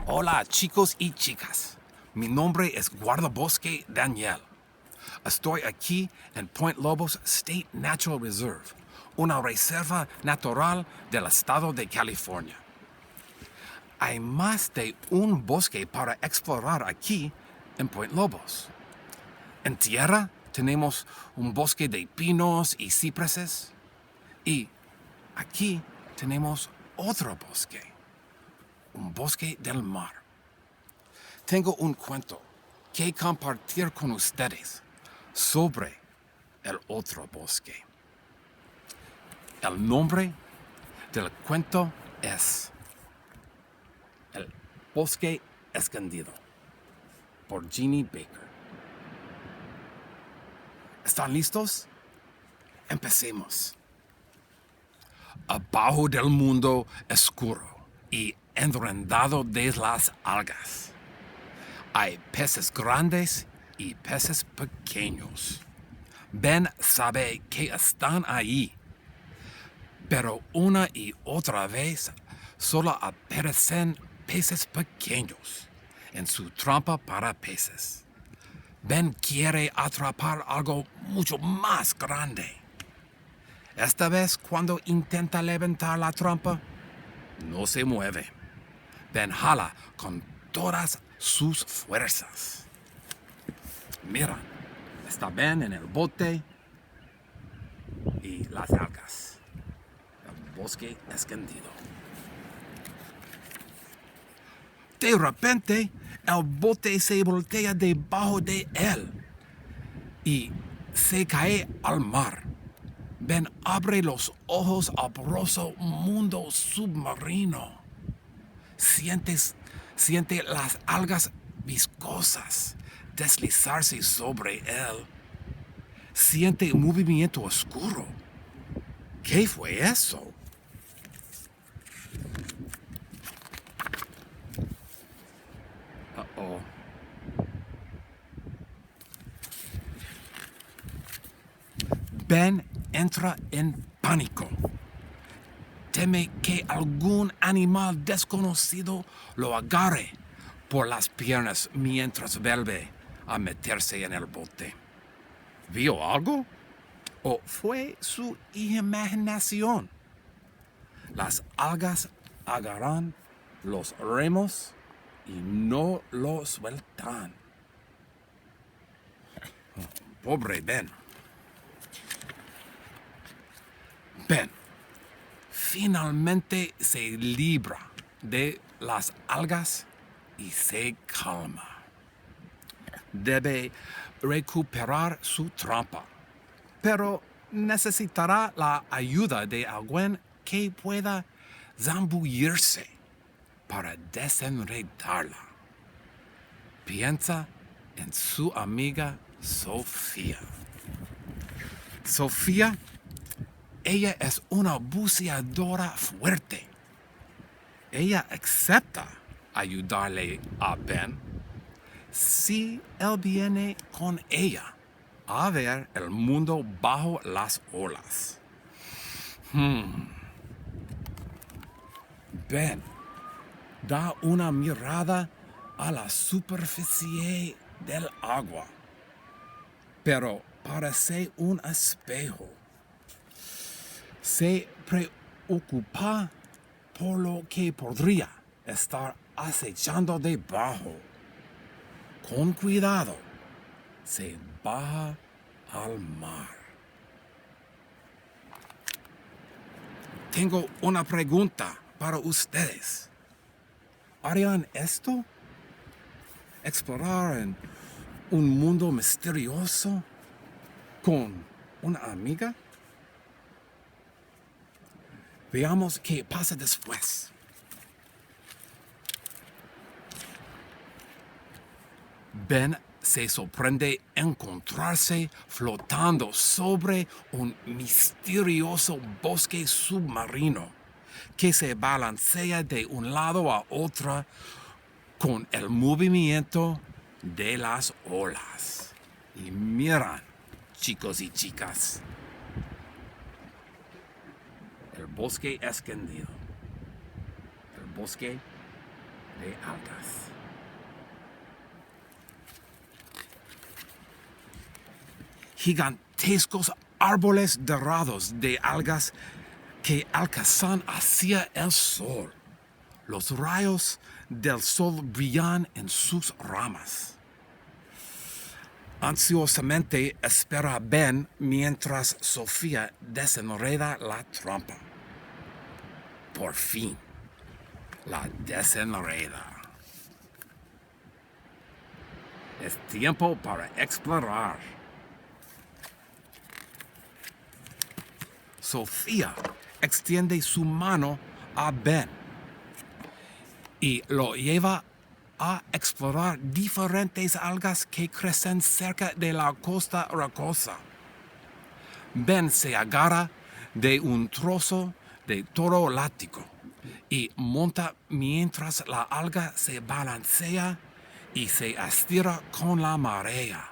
Hola chicos y chicas, mi nombre es guardabosque Daniel. Estoy aquí en Point Lobos State Natural Reserve, una reserva natural del estado de California. Hay más de un bosque para explorar aquí en Point Lobos. En tierra tenemos un bosque de pinos y cipreses y aquí tenemos otro bosque, un bosque del mar. Tengo un cuento que compartir con ustedes sobre el otro bosque. El nombre del cuento es El bosque escondido, por Jeannie Baker. ¿Están listos? Empecemos. Abajo del mundo oscuro y enredado de las algas, hay peces grandes y peces pequeños. Ben sabe que están ahí, pero una y otra vez solo aparecen peces pequeños en su trampa para peces. Ben quiere atrapar algo mucho más grande. Esta vez, cuando intenta levantar la trampa, no se mueve. Ben jala con todas sus fuerzas. Mira, está Ben en el bote y las algas. El bosque escondido. De repente, el bote se voltea debajo de él y se cae al mar. Ben abre los ojos al poroso mundo submarino. Siente las algas viscosas deslizarse sobre él. Siente un movimiento oscuro. ¿Qué fue eso? Uh-oh. Ben entra en pánico. Teme que algún animal desconocido lo agarre por las piernas mientras vuelve a meterse en el bote. ¿Vio algo? ¿O fue su imaginación? Las algas agarran los remos y no los sueltan. Pobre Ben. Ben finalmente se libra de las algas y se calma. Debe recuperar su trampa, pero necesitará la ayuda de alguien que pueda zambullirse para desenredarla. Piensa en su amiga Sofía. Sofía, ella es una buceadora fuerte. Ella acepta ayudarle a Ben si él viene con ella a ver el mundo bajo las olas. Ben da una mirada a la superficie del agua, pero parece un espejo. Se preocupa por lo que podría estar acechando debajo. Con cuidado, se baja al mar. Tengo una pregunta para ustedes. ¿Harían esto? ¿Explorar en un mundo misterioso con una amiga? Veamos qué pasa después. Ben se sorprende encontrarse flotando sobre un misterioso bosque submarino que se balancea de un lado a otro con el movimiento de las olas. Y miran, chicos y chicas, el bosque escondido, el bosque de algas. Gigantescos árboles dorados de algas que alcanzan hacia el sol. Los rayos del sol brillan en sus ramas. Ansiosamente espera Ben mientras Sofía desenreda la trampa. Por fin, la desenreda. Es tiempo para explorar. Sofía extiende su mano a Ben y lo lleva a explorar diferentes algas que crecen cerca de la costa rocosa. Ben se agarra de un trozo de toro látigo y monta mientras la alga se balancea y se estira con la marea.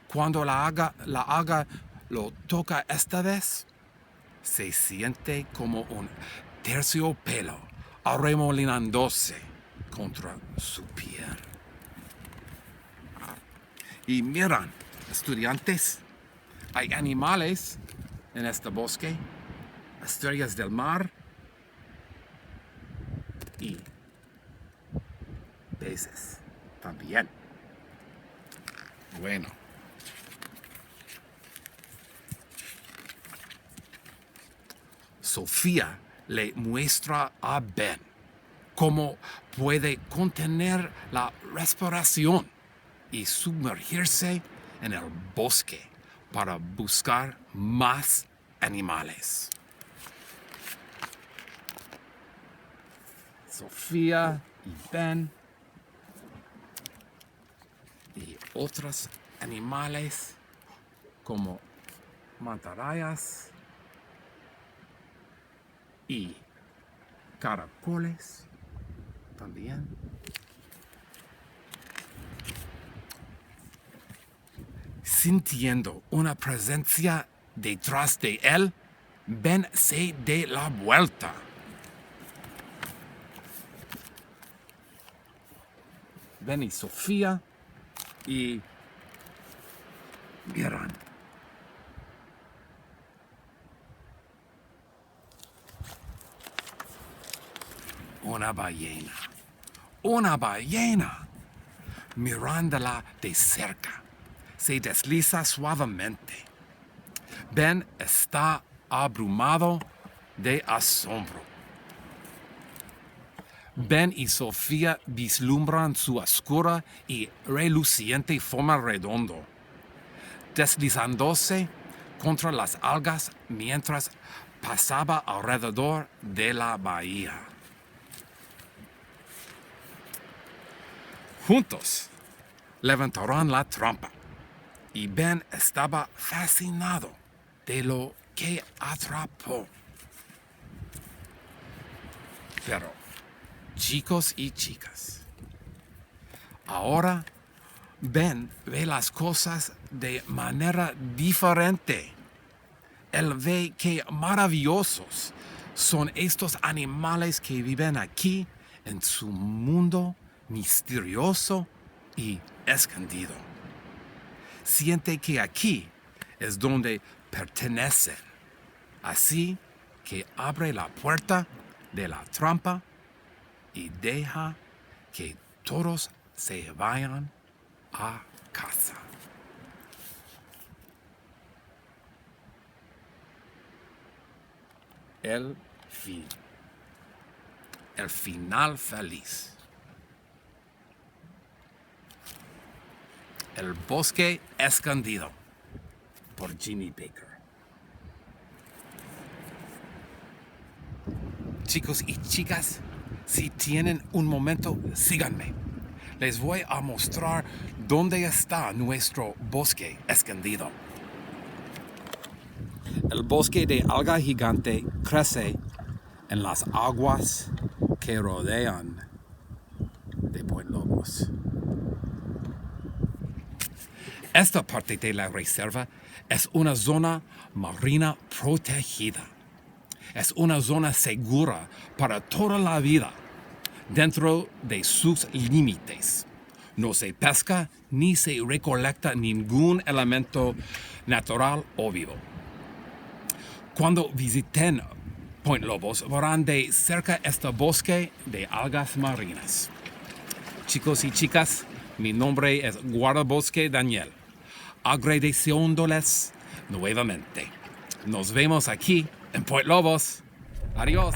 Cuando la alga lo toca esta vez, se siente como un terciopelo arremolinándose contra su piel. Y miran, estudiantes, hay animales en este bosque, estrellas del mar y peces también. Bueno. Sofía le muestra a Ben cómo puede contener la respiración y sumergirse en el bosque para buscar más animales. Sofía y Ben y otros animales como mantarrayas y caracoles también. Sintiendo una presencia detrás de él, Ben se da la vuelta. Ben y Sofía y miran. Una ballena. Una ballena. Mirándola de cerca, se desliza suavemente. Ben está abrumado de asombro. Ben y Sofía vislumbran su oscura y reluciente forma redondo, deslizándose contra las algas mientras pasaba alrededor de la bahía. Juntos levantaron la trampa y Ben estaba fascinado de lo que atrapó. Pero, chicos y chicas, ahora Ben ve las cosas de manera diferente. Él ve que maravillosos son estos animales que viven aquí en su mundo misterioso y escondido. Siente que aquí es donde pertenecen. Así que abre la puerta de la trampa y deja que todos se vayan a casa. El fin. El final feliz. El bosque escondido por Jeannie Baker. Chicos y chicas, si tienen un momento, síganme. Les voy a mostrar dónde está nuestro bosque escondido. El bosque de alga gigante crece en las aguas que rodean de Point Lobos. Esta parte de la reserva es una zona marina protegida. Es una zona segura para toda la vida, dentro de sus límites. No se pesca ni se recolecta ningún elemento natural o vivo. Cuando visiten Point Lobos, verán de cerca este bosque de algas marinas. Chicos y chicas, mi nombre es guardabosque Daniel. Agradeciéndoles nuevamente. Nos vemos aquí en Point Lobos. Adiós.